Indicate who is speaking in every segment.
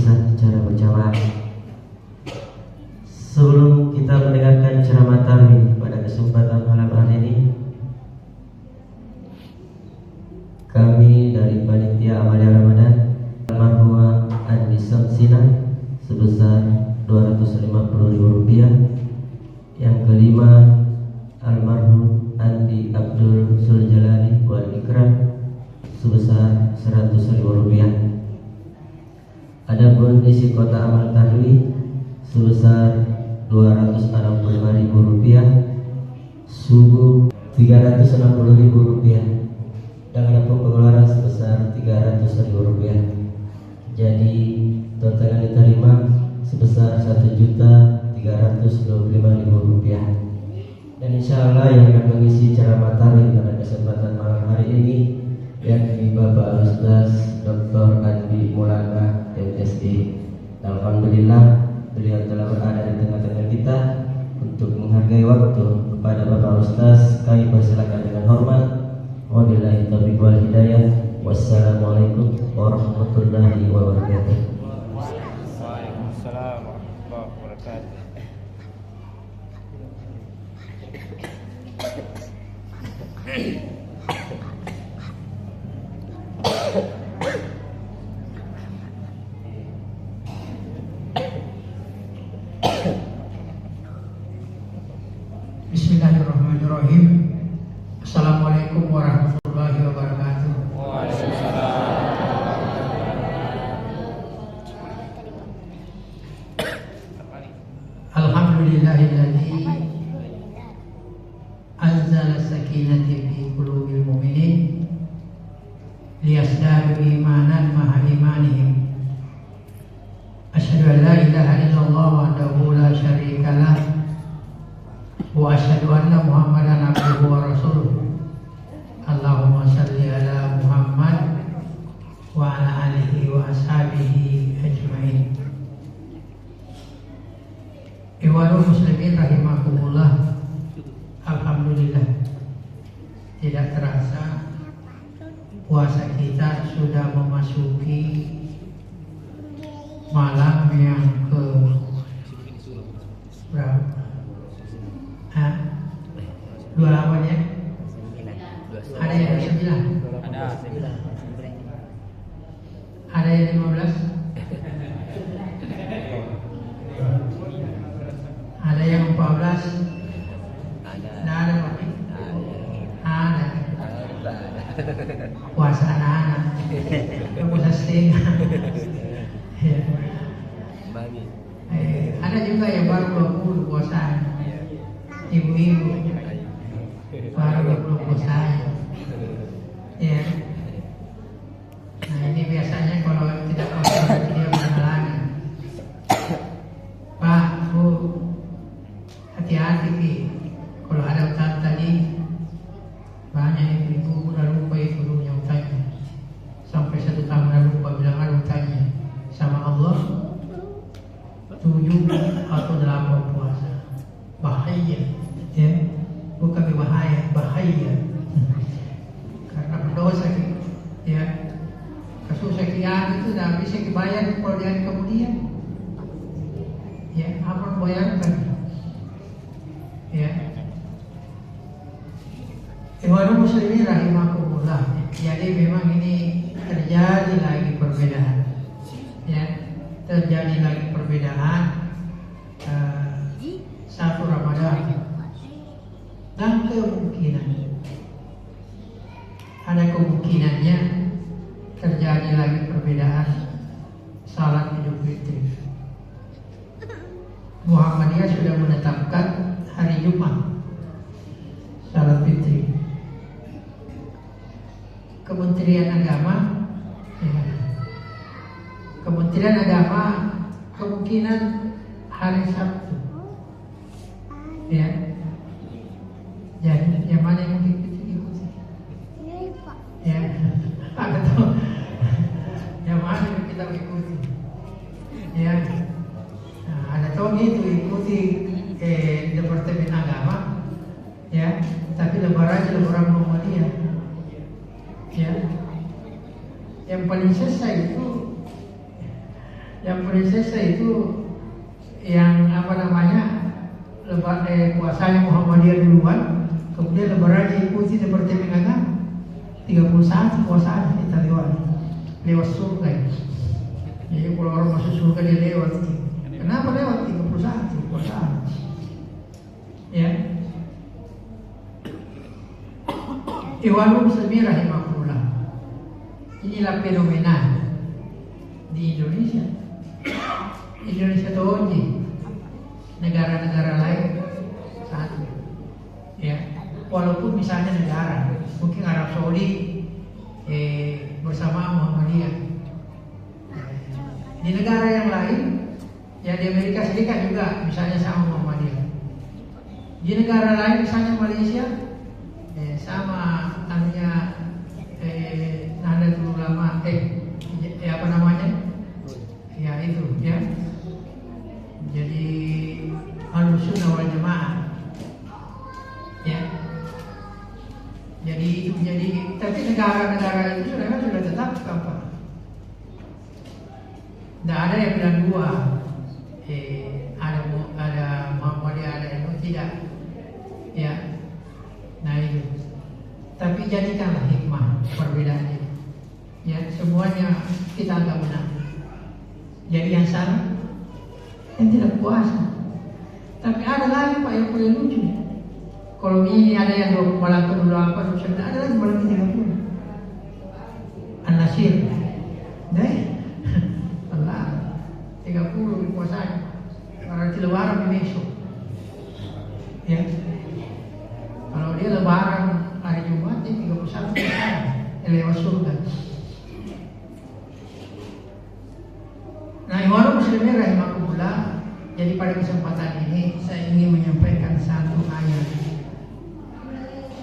Speaker 1: lisan secara berjamaah. Sebelum kita mendengarkan ceramah tarwih pada kesempatan malam hari ini, kami dari Panitia Amalia Ramadan almarhumah Andi Samsina sebesar Rp250.000. Yang kelima, almarhum Andi Abdul Zuljalali wal Ikram sebesar Rp100.000. Adapun isi kota amal tarwih sebesar Rp265.000, subuh Rp360.000, dan adapun pengeluaran sebesar Rp300.000. Jadi total yang diterima sebesar Rp1.325.000. Dan insya Allah yang akan mengisi ceramah tarwih pada kesempatan malam hari ini yakni Bapak Ustaz Dr. Andi Maulana MSI. Alhamdulillah beliau telah berada di tengah-tengah kita. Untuk menghargai waktu kepada Bapak Ustaz, kami persilakan dengan hormat. Wabillahi taufiq wal hidayah. Wassalamualaikum warahmatullahi wabarakatuh.
Speaker 2: Waalaikumsalam warahmatullahi wabarakatuh.
Speaker 3: Bismillahirrahmanirrahim. Assalamualaikum warahmatullahi wabarakatuh. Alhamdulillahilladzi anzala sakinata fi qulubil mu'minin liyazdadu imanan ma'a imanihim. Asyhadu an la ilaha illallah wahdahu la syarika lah wa asyhadu anna Muhammadan abduhu wa rasuluh. Allahumma salli ala Muhammad wa ala alihi wa ashabihi ajmain. Ikhwanul muslimin rahimakumullah. Alhamdulillah, tidak terasa puasa kita sudah memasuki malam yang ke berapa? 28 ya? Ada yang 29? Ada yang 15? Ada yang 14? Tidak ada Pak? Ada. Puasa anak-anak, puasa setengah. Ada juga yang baru 20 puasa. Ibu-ibu baru 20 puasa. Ya. Nah ini biasanya kalau tidak puasa dia berhalangan. Pak, Bu, hati-hati Ki. Kalau ada utang tadi, banyak ibu-ibu udah lupa itu punya utangnya. Sampai 1 tahun udah lupa bilang ada utangnya sama Allah 7 atau 8 puasa. Bahaya, ya, bukan berbahaya, bahaya. Karena berdosa, ya. Kasus sekian itu tidak bisa dibayar kalau dia kemudian, ya, apa bayarkan, ya. Ikhwanul muslimin rahimakumullah. Jadi memang ini terjadi lagi perbedaan, ya, terjadi lagi perbedaan. Satu Ramadan dan kemungkinan ada kemungkinannya terjadi lagi perbedaan salat Idul Fitri. Muhammadiyah sudah menetapkan hari Jumat salat Fitri. Kementerian Agama, ya, Kementerian Agama kemungkinan hari Sabtu. Ya, jadi yang mana yang mungkin ikuti? Ya, ada tahu yang mana yang kita ikuti? Ya, nah, ada tahu itu ikuti Departemen Agama, ya, tapi lebaran Muhammadiyah, ya, yang paling selesai itu Yang prinsesnya itu yang apa namanya puasanya Muhammadiyah duluan, kemudian lebaran diikuti seperti mengatakan 31 puasanya kita lewat surga. Jadi kalau orang masuk surga dia lewat. Kenapa lewat 31 puasanya? Ya. Ikhwanul muslimin rahimakumullah. Inilah fenomena di Indonesia. Indonesia itu negara-negara lain satu. Ya, walaupun misalnya negara, mungkin Arab Saudi bersama Muhammadiyah. Di negara yang lain, ya di Amerika Serikat juga misalnya sama Muhammadiyah. Di negara lain misalnya Malaysia sama namanya Nahdlatul Ulama apa namanya? Ya itu ya. Jadi Ahlussunnah wal Jamaah. Ya. Jadi tapi negara-negara itu sudah tetap apa? Tidak ada yang bilang dua. Ada Muhammadiyah, ada yang tidak. Ya. Nah itu. Tapi jadikanlah hikmah perbedaannya. Ya, semuanya kita anggap benar. Jadi yang salah yang tidak puasa. Tapi ada lagi Pak yang paling lucu. Kalau ini ada yang 20 malam ke-28 ada lagi malam ke-30. An-Nasir. Deh. Allah. 30 puasanya. Berarti lebaran besok. Ya. Kalau dia lebaran hari Jumat dia 31 lewat surga. Nah, ikhwan muslimin rahimakumullah. Jadi pada kesempatan ini saya ingin menyampaikan satu ayat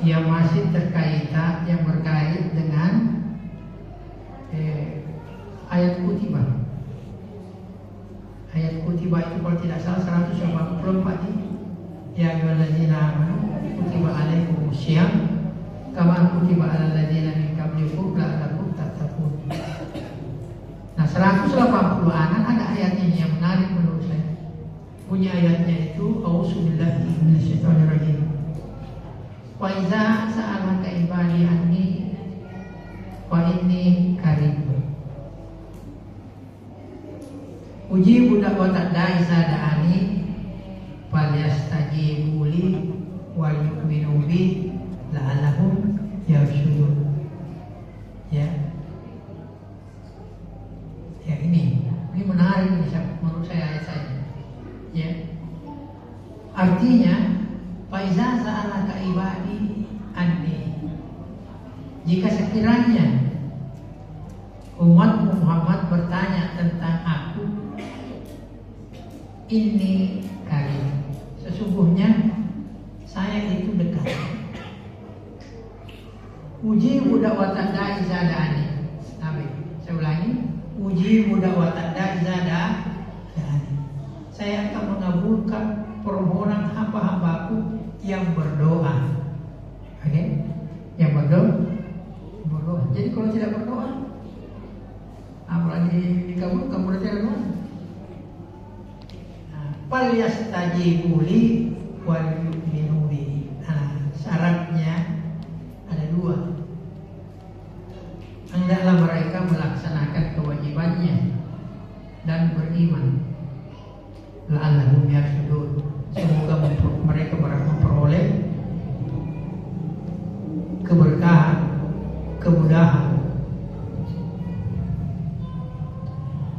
Speaker 3: yang masih yang berkait dengan ayat kutibah. Ayat kutibah itu kalau tidak salah 184 ini. Ya ayyuhalladzina amanu kutiba alaikumus syiyam kama kutiba alal ladzina min qablikum la'allakum tattaqun. Nah 180 anak ada ayat ini yang menarik menurut saya. Punya ayatnya itu A'udzubillahi minasyaitonirrajim. Wa idza sa'alaka ibadi anni wa inni qarib. Ujibu da'watad da'i idza da'ani falyastajibu li wal yu'minu bi la'allahum yarshudun. Ya. Ya ini menarik menurut saya ayat saya. Ya. Artinya faiza sa'alaka ibadi anni. Jika sekiranya umat Muhammad bertanya tentang aku, ini kali sesungguhnya saya itu dekat. Ujibu da'watad da'i idza da'ani. Saya ulangi. Ujibu da'watad da'i idza da'ani. Saya akan mengabulkan permohonan hamba-hambaku yang berdoa. Oke? Yang berdoa. Jadi kalau tidak berdoa, apalagi dikabulkan berarti ada doa. Falyastajibu li wal yu'minu bi. Syaratnya ada dua. Hendaklah mereka melaksanakan kewajibannya dan beriman. La'allahum yarshudun. Semoga mereka memperoleh keberkahan, kemudahan.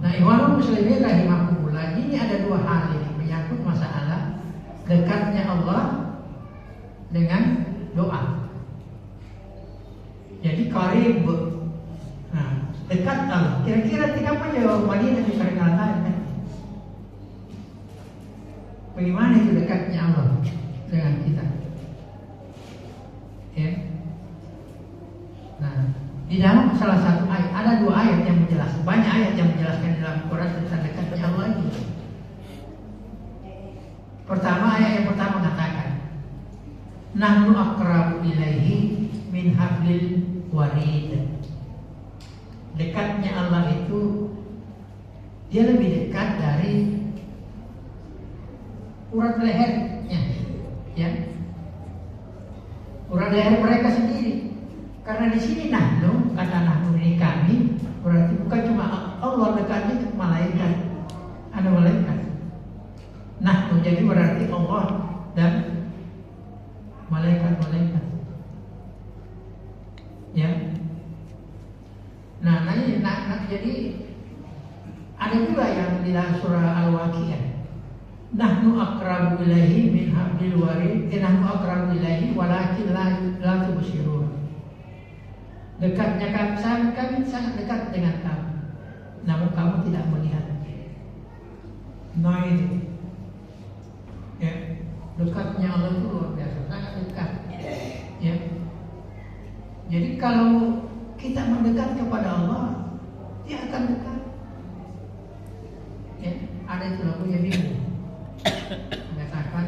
Speaker 3: Nah, ikhwanul muslimin rahimakumullah, ini ada dua hal ini menyangkut masalah dekatnya Allah dengan doa. Jadi qarib. Nah, dekat Allah. Kira-kira kenapa ya Madinah diperkenalkan kan? Bagaimana itu dekatnya Allah dengan kita? Ya. Nah, di dalam salah satu ayat ada dua ayat yang menjelaskan, banyak ayat yang menjelaskan dalam Quran tentang dekatnya Allah itu. Pertama, ayat yang pertama mengatakan, nahnu aqrabu ilaihi min hablil warid. Dekatnya Allah itu dia lebih dekat dari urat lehernya, ya, urat leher mereka sendiri. Karena di sini nahnu, kata nahnu ini kami, berarti bukan cuma Allah dekatnya ke malaikat, ada malaikat. Nahnu jadi berarti Allah dan malaikat-malaikat. Ya. Nah, jadi ada juga yang di dalam surah Al-Waqiah. Nahnu aqrabu ilaihi min hablil warid, nahnu aqrabu ilaihi walakin la tubsirun. Dekatnya kami sangat dekat dengan kamu, namun kamu tidak melihat. Nah itu, ya, dekatnya Allah itu luar biasa, sangat dekat. Ya, jadi kalau kita mendekat kepada Allah, dia akan dekat. Ya, ada itu lagunya bingung. Mengatakan,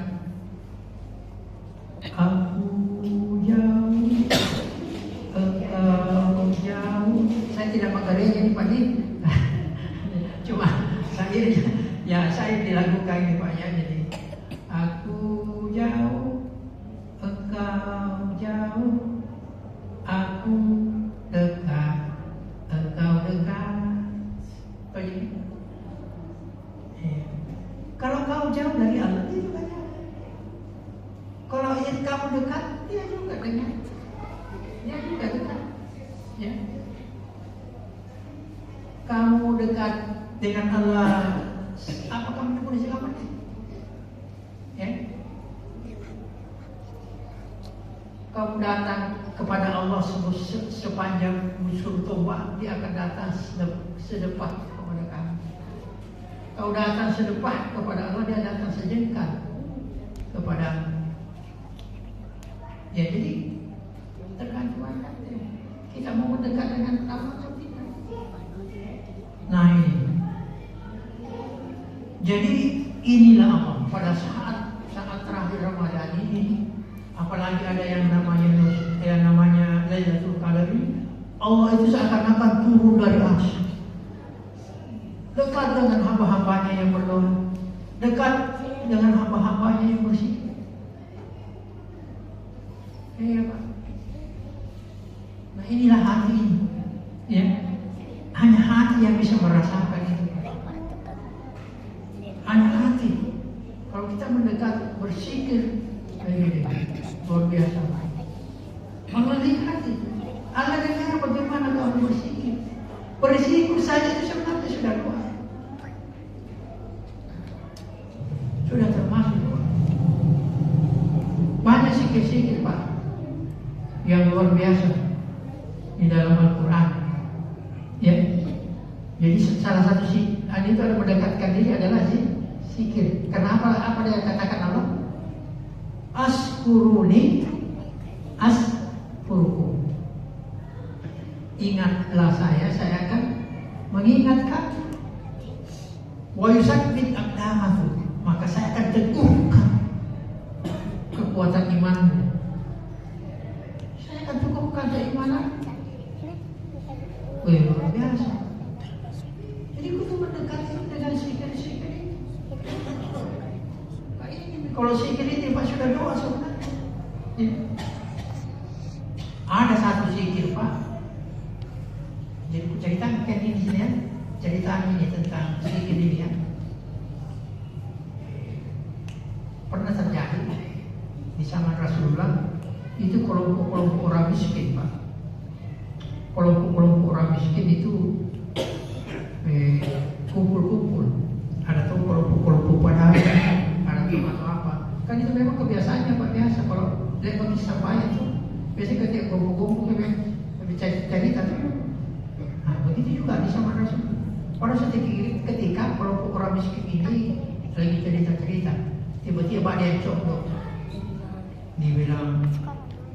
Speaker 3: aku jauh, engkau jauh. Saya tidak mengerti ini Pak Di. Cuma saya dilakukan ini Pak ya. Jadi aku jauh, engkau jauh, aku dekat, engkau dekat. Kalau kau jauh dari Allah, dia juga jauh. Kalau kamu dekat, dia juga dekat. Dia juga dekat. Ya. Kamu dekat dengan Allah, apa kamu boleh selamat? Ya. Kamu datang kepada Allah sepanjang busur tombak, dia akan datang sedepat kepada kamu. Kau datang sedepat kepada Allah, dia datang sejengkal kepada. Ya, jadi tergantung kita mau mendekat dengan Allah atau tidak. Nah ini. Jadi inilah Allah pada saat terakhir Ramadan ini, apalagi ada yang namanya Lailatul Qadar, Allah itu seakan-akan turun dari arsy. Dekat dengan hamba-hambanya yang berdoa, dekat dengan hamba-hambanya yang bersih. Iya Pak. Nah inilah hati ini, ya. Hanya hati yang bisa merasakan itu. Hanya hati. Kalau kita mendekat bersikir, luar biasa. Allah lihat itu. Allah dengar bagaimana kamu bersikir. Bersikir saja itu sebenarnya sudah doa. Sudah termasuk doa. Banyak sikir-sikir Pak yang luar biasa di dalam Al-Quran. Ya, jadi salah satu itu ada mendekatkan diri adalah zikir. Kenapa? Apa dia katakan Allah? Askuruni askurukum. Ingatlah saya akan mengingatkan. Wa yusabbit aqdamakum, maka saya akan teguhkan kekuatan imanmu. Saya akan teguhkan keimanan. Luar biasa. Jadi kita mendekati dengan zikir-zikir ini. Nah, ini kalau zikir ini Pak sudah doa sebenarnya. Ya. Ada satu zikir Pak. Jadi aku ceritakan ini sini ya. Cerita ini tentang zikir ini ya. Pernah terjadi di zaman Rasulullah itu kelompok-kelompok orang miskin Pak. Kelompok-kelompok orang miskin itu kumpul-kumpul. Ada tuh kelompok-kelompok pada ada tuh atau apa. Kan itu memang kebiasaannya Pak, biasa kalau lihat bagi sampah itu biasanya ketika kumpul-kumpul lebih cerita tuh. Nah begitu juga di zaman Rasul. Pada saat ketika kelompok orang miskin ini lagi cerita-cerita, tiba-tiba ada yang contoh. Dibilang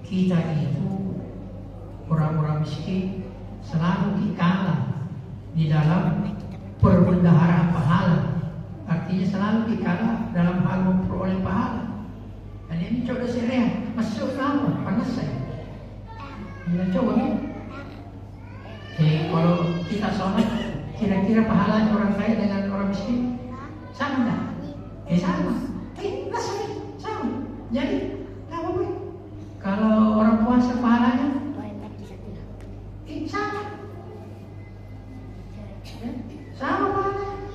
Speaker 3: kita itu orang-orang miskin selalu kalah di dalam perbendaharaan pahala. Artinya selalu kalah dalam hal memperoleh pahala. Dan ini coba saya masuk nama panas saya. Kita coba. Kalau kita sholat Kira-kira pahalanya orang kaya dengan orang miskin sama enggak? Sama. Sama. Jadi nggak apa-apa. Kalau orang puasa pahalanya sama. Sama pahalanya.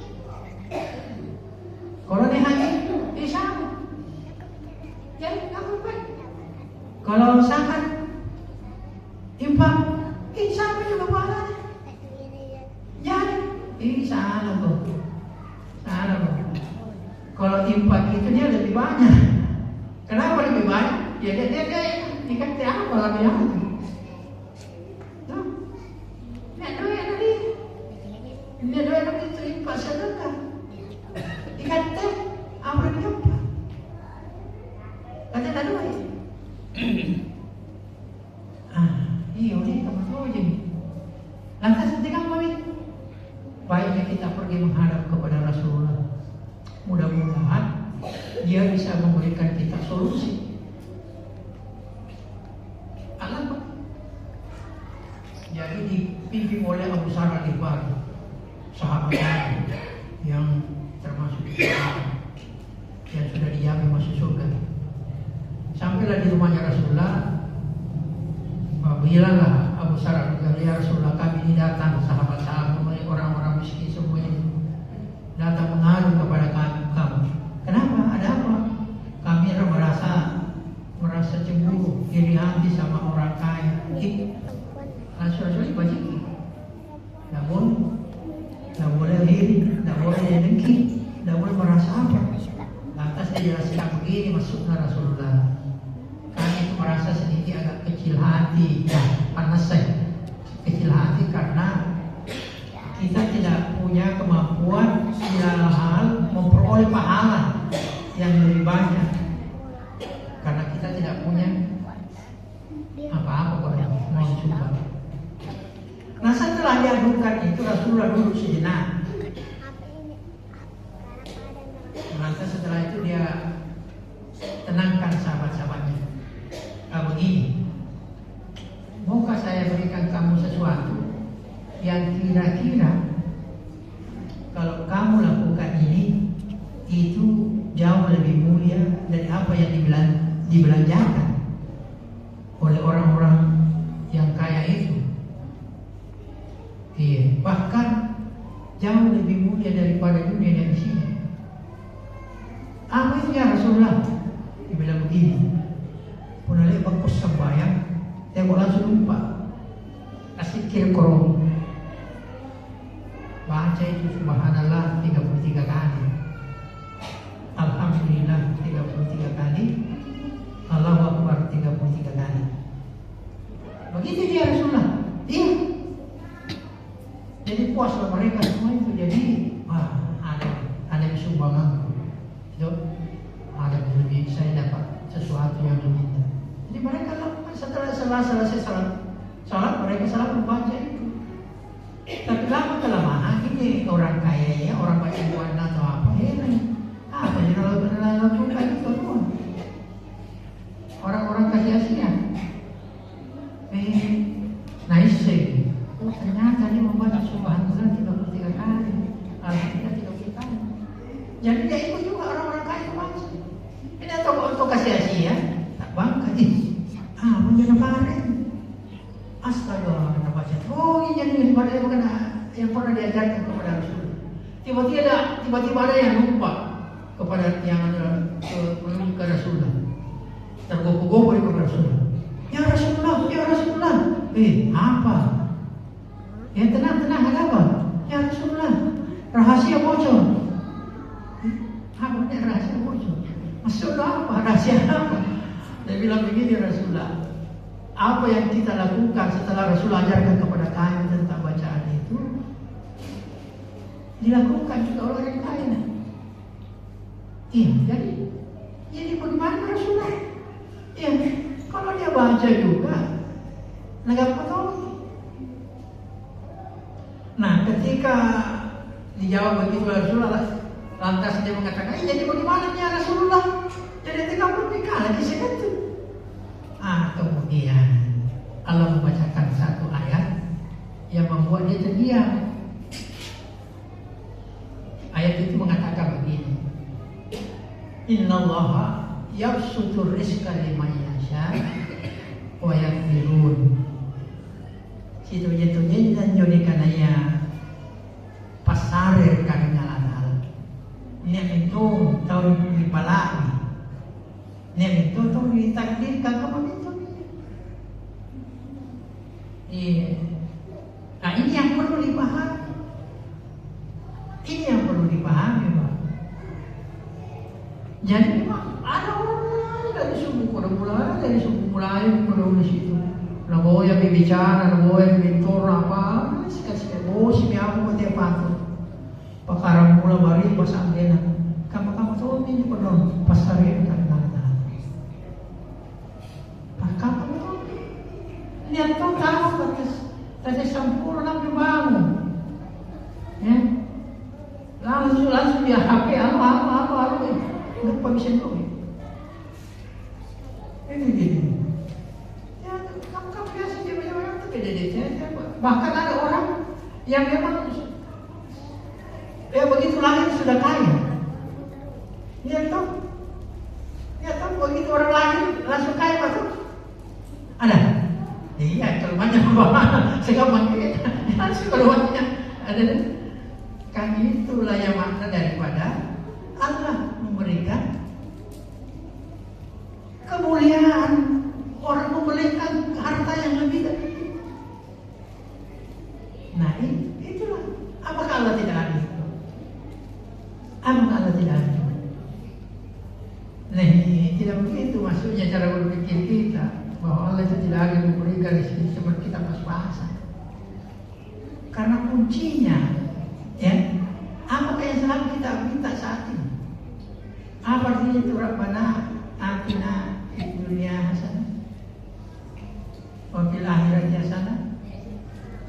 Speaker 3: Kalau naik haji sama. Jadi nggak apa-apa. Kalau zakat infak sama juga pahalanya. Jadi salah tuh. Kalau infak itu dia lebih banyak. Kenapa lebih banyak? Ya dia dikasih apa lebih banyak? Tuh, ini doa itu infak sedekah. Dikasih apa lebih apa? Kata tak doa. Iya ini kamu tahu je. Lantas ketika kami baiknya kita pergi menghadap kepada Rasulullah. Mudah-mudahan dia bisa memberikan kita solusi. Alamak. Jadi dipimpin oleh Abu Sarah Al-Ghifari, sahabat yang termasuk yang sudah dijamin masuk surga. Sampailah di rumahnya Rasulullah. Bilanglah Abu Sarah Al-Ghifari, ya Rasulullah, kami ini datang sahabat-sahabat orang-orang miskin semuanya datang mengaruh kepada kamu. Kenapa? Ada apa? Kami merasa cemburu, iri hati sama orang kaya. Rasul-rasul banyak. Tidak boleh iri, tidak boleh dengki, tidak boleh merasa apa. Lantas dia jelaskan begini maksudnya Rasulullah. Kami merasa sedikit agak kecil hati, ya panas saya. Kecil hati karena kita tidak punya kemampuan dalam hal memperoleh pahala yang lebih banyak karena kita tidak punya apa-apa kalau mau coba. Nah setelah diadukan itu Rasulullah duduk sejenak. Lantas setelah itu dia tenangkan sahabat-sahabatnya. Begini, maukah saya berikan kamu sesuatu yang kira-kira kalau kamu lakukan ini itu jauh lebih mulia dari apa yang dibelanjakan oleh orang-orang yang kaya itu. Iya, bahkan jauh lebih mulia daripada dunia dan isinya. Apa itu ya Rasulullah? Dia bilang begini. Punale bangkus sembahyang, tengok langsung lupa. Kasih kirkorong. Baca itu subhanallah 33 kali. Alhamdulillah 33 kali. Allahu Akbar 33 kali. Begitu dia Rasulullah. Iya. Jadi puaslah mereka semua itu. Jadi ada sumbangan. Itu ada lebih saya dapat sesuatu yang lebih. Jadi mereka lakukan setelah selesai salat mereka salat membaca itu. Tapi lama kelamaan ini orang kaya ya, orang banyak uang atau apa ini? Apa yang lakukan itu semua? Orang-orang kasih Asia. Nice sih. Ternyata dia membaca subhanallah 33 kali. Alhamdulillah 33 kali. Jadi dia ikut juga orang-orang kaya membaca. Ini untuk kasih Asia. Bangka ini, menjadi kemarin, astaga, kita baca. Oh, ini jadi ibadah bukan yang pernah diajarkan kepada Rasul. Tiba-tiba ada yang lupa kepada yang ke Rasulullah. Tergopoh-gopoh kepada Rasulullah. Ya Rasulullah. Apa? Ya tenang, ada apa? Ya Rasulullah, rahasia bocor. Apa ini rahasia bocor? Maksudnya apa? Rahasia apa? Dia bilang begini Rasulullah, apa yang kita lakukan setelah Rasul ajarkan kepada kami tentang bacaan itu dilakukan juga oleh orang lain. Iya, jadi bagaimana Rasulullah? Iya, kalau dia baca juga, nggak tahu. Nah, ketika dijawab begitu Rasulullah, lantas dia mengatakan, jadi bagaimana ya Rasulullah? Jadi 30 kali segitu. Kemudian Allah membacakan satu ayat yang membuat dia terdiam. ayat itu mengatakan begini. Innallaha yabsutur rizqa liman yasha wa yaqdirun. Situ dan joni kanaya pasarer kan ngalanal. Nya itu tahun dipalagi. Nya itu tahun ditakdirkan kamu itu. Iya. Nah ini yang perlu dipahami. Ini yang perlu dipahami, Pak. Jadi memang ada orang dari suku Kodamula, dari suku Melayu, Kodamula situ. Nagoya bibicara, nagoya mentor apa, sikit-sikit. Oh, si aku mati apa tu? Pakarang mula bari pasang dia. Kamu tahu ini penon pasar yang tak nada. Kamu tahu? Lihat tahu tadi sempurna dibangun. Ya, langsung dia HP, halo, nggak bisa dulu. Ini. Kamu biasa dia banyak tuh beda. Bahkan ada orang yang memang begitu lahir sudah kaya. Dia tahu begitu orang lahir langsung kaya betul. Ada. Iya, kalau banyak bawa segampang kita langsung keluarnya ada. Kan itulah yang makna daripada Allah memberikan kemuliaan. Orang memberikan harta yang lebih dari itu. Nah itulah. Apakah Allah tidak adil? Apakah Allah tidak adil? Nah tidak begitu maksudnya cara berpikir kita. Bahwa Allah itu tidak adil memberikan rezeki seperti kita pas-pasan. Karena kuncinya, ya, apa yang selalu kita minta saat ini? Apa artinya itu Rabbana atina fid dunya hasanah wa fil akhirati hasanah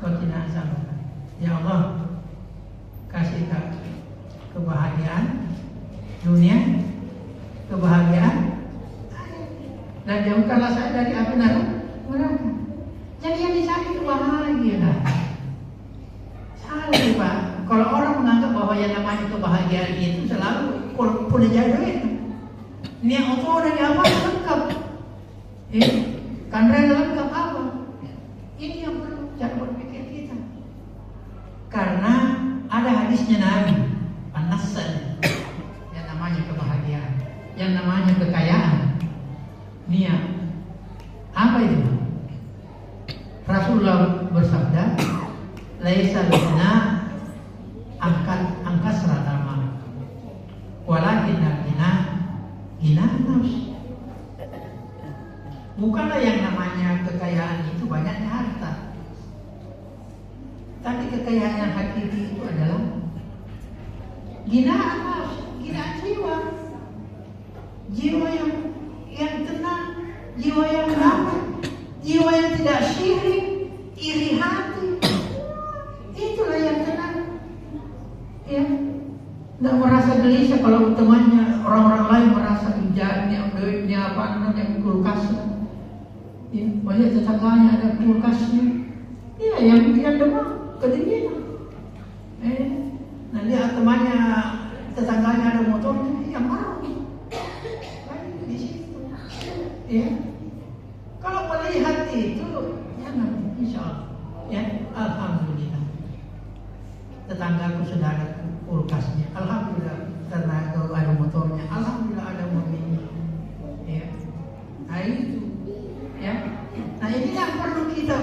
Speaker 3: wa qina adzabannar. Ya Allah, kasih kebahagiaan dunia, kebahagiaan dan jauhkanlah saya dari api neraka. Jadi yang dicari itu bahagia. Salah Pak. Kalau orang menganggap bahwa yang namanya kebahagiaan itu selalu punya duit. Ini auto dari apa lengkap. Kan lengkap apa? Ini yang perlu cara berpikir kita. Karena ada hadisnya Nabi, panasan. Yang namanya kebahagiaan, yang namanya kekayaan. Nia, apa itu? Rasulullah bersabda, laisa lana angkat seratal mal, walakin gina nafs. Bukanlah yang namanya kekayaan itu banyaknya harta, tapi kekayaan yang hakiki itu adalah gina nafs, gina jiwa yang tenang, jiwa yang damai, jiwa yang tidak syirik, iri hati. Itulah yang tenang. Ya, tidak merasa gelisah kalau temannya orang-orang lain merasa hijabnya, duitnya apa namanya kulkasnya. Ya, banyak tetangganya ada kulkasnya. Ya, yang demam kedinginan. Nah lihat temannya, tetangganya ada motornya, yang marah. Di situ. Ya. Kalau melihat itu, jangan, insya Allah. Ya, alhamdulillah. Tetanggaku sudah ada kulkasnya, alhamdulillah. Karena ada motornya, alhamdulillah ada mobilnya. Ya, nah itu. Ya, nah ini yang perlu kita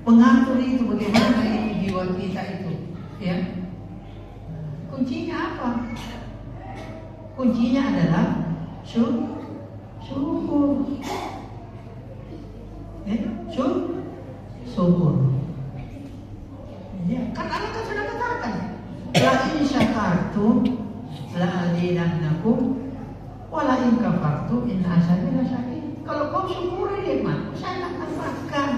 Speaker 3: mengatur itu bagaimana itu jiwa kita itu. Ya, kuncinya apa? Kuncinya adalah syukur. Syukur. Ya, kan Allah kan sudah katakan, la in syakartum la azidannakum wa la in kafartum in azabi lasyadid. Kalau kau syukuri nikmat, saya akan tambahkan.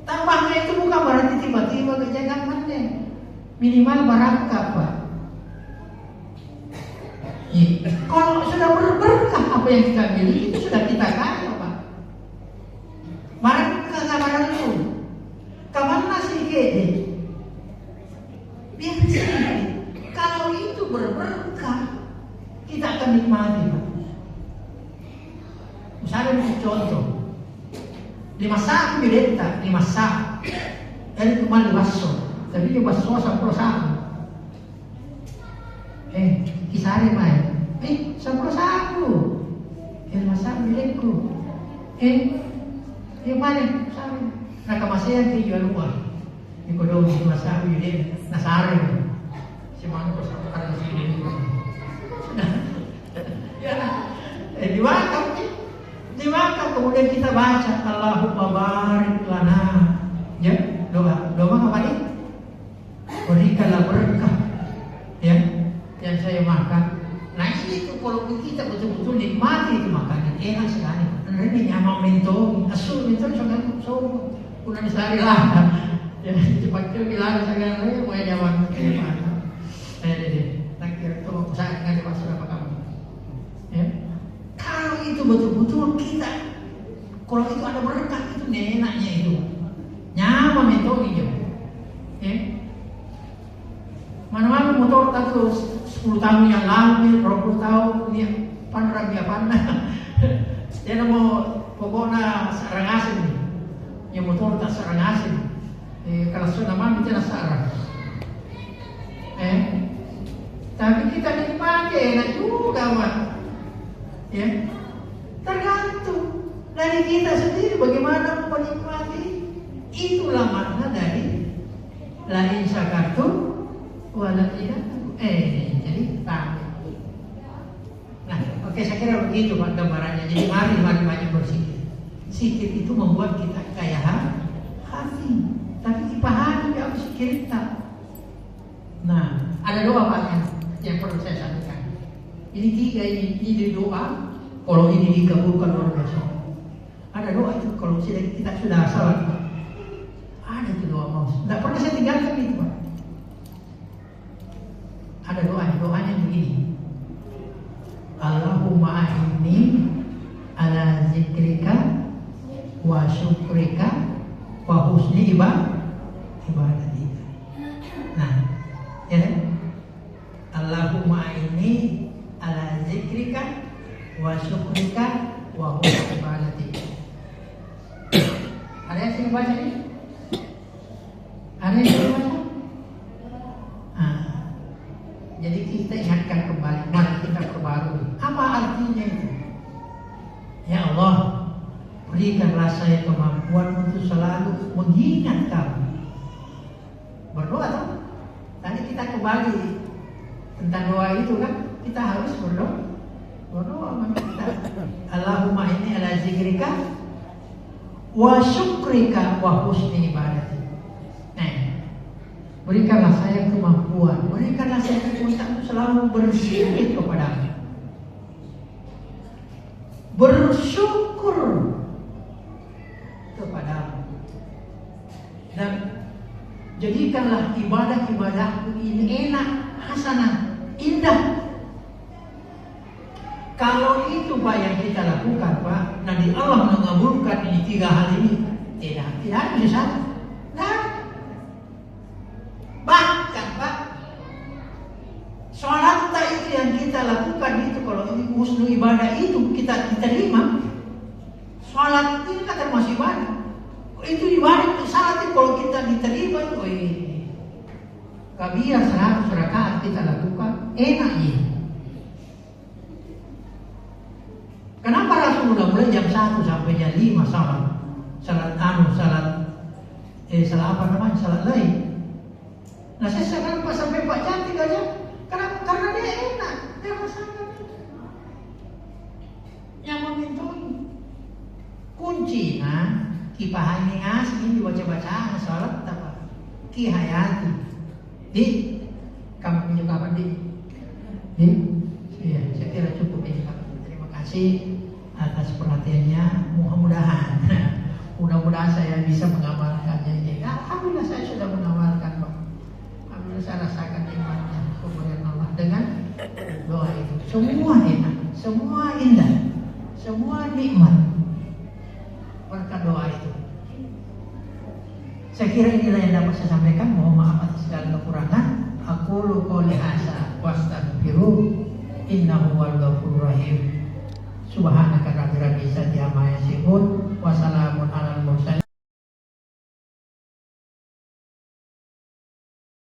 Speaker 3: Tambahnya itu bukan berarti tiba-tiba kejangannya. Minimal barakah, Pak. Ya. Kalau sudah berkah apa yang kita miliki itu sudah kita kaya, Pak. Barakah kabaran itu. Kapan nasi gede? Biar sedikit. berberkah. Kita akan nikmati, Pak. Misalnya contoh, 5 saat bidenta, 5 saat. Ini cuma 5 baso, tapi dia baso 10 saat. Kisari main. 10 saat. 5 saat bidentku. Yang mana? Sari. Nakamasayan di jual luar. Ini kodong 5 saat bident, nasari. Si mana kau ada di sini? Dimakan kemudian kita baca Allahumma barik lana, ya, doa apa nih? Berikanlah berkah, ya, yang saya makan. Nah ini itu kalau kita betul-betul nikmati itu makanan enak sekali. Ini nyamang mentong, asul mentong sangat kuna disari lah, ya cepatnya bilang saya lagi mau jawab gimana? Tak kira tu saya nggak dimaksud apa kamu? Ya. Kalau itu betul-betul kita, kalau itu ada berkat itu enaknya itu, nyaman metode itu, ya. Mana-mana motor tahu 10 tahun yang lalu, 20 tahun dia pandang dia pandang, dia mau pokoknya sarang asin, yang motor tak sarang asin, kalau sudah mandi tidak sarang, tapi kita nikmati enak juga, Pak. Ya, tergantung dari kita sendiri bagaimana menikmati. Itulah makna dari la in syakartum wa la ilakum. Jadi paham. Nah, oke, saya kira begitu Pak gambarannya. Jadi mari banyak bersikir. Sikir itu membuat kita kaya hati, tapi dipahami apa sikir kita. Nah, ada doa Pak yang perlu saya sampaikan. Ini 3 ini doa. Kalau ini dikabulkan luar biasa. Ada doa itu kalau kita sudah salat. Ada itu doa mau. Tidak pernah saya tinggalkan itu Pak. Ada doanya begini. Allahumma a'inni ala zikrika wa syukrika wa husni ibadatika. Nah, ya. Allahumma a'inni ala zikrika wa syukrika wa husni ibadatika. Ada yang saya baca ini? Ada yang saya baca? Jadi kita ingatkan kembali, mari kita perbarui. Apa artinya itu? Ya Allah, berikanlah saya kemampuan untuk selalu mengingat kamu. Berdoa toh? Tadi kita kembali tentang doa itu kan, kita harus berdoa meminta. Allahumma inni ala zikrika wa syukrika wa husni ibadati. Berikanlah saya kemampuan, berikanlah saya kekuatan untuk selalu berzikir kepadamu, bersyukur kepadamu, dan jadikanlah ibadah-ibadahku ini enak, hasanah, indah. Kalau itu Pak yang kita lakukan Pak, nanti Allah mengabulkan ini 3 hal ini. Tidak bisa. Nah, bahkan Pak, sholat itu yang kita lakukan itu, kalau ini husnul ibadah itu kita diterima. Sholat itu kan termasuk ibadah. Itu ibadah itu salat itu kalau kita diterima itu kabia 100 rakaat kita lakukan enak ya. Kenapa Rasulullah mulai jam 1 sampai jam 5 salat lain? Nah saya sekarang pas sampai Pak cantik aja, karena dia enak, dia rasakan nyaman mentoi. Kuncinya kipahani asli dibaca-baca salat apa? Ki hayati. Di kamu punya kapan di? Iya, saya kira cukup ini Pak. Terima kasih atas perhatiannya. Mudah-mudahan saya bisa mengamalkannya. Alhamdulillah saya sudah mengamalkan Pak. Alhamdulillah saya rasakan imannya kemudian Allah dengan doa itu. Semua enak, semua indah, semua nikmat berkat doa itu. Saya kira inilah yang dapat saya sampaikan. Mohon maaf atas segala kekurangan. Aku qouli hadza wastaghfiruh innahu huwal ghafurur rahim. Subhanaka rabbil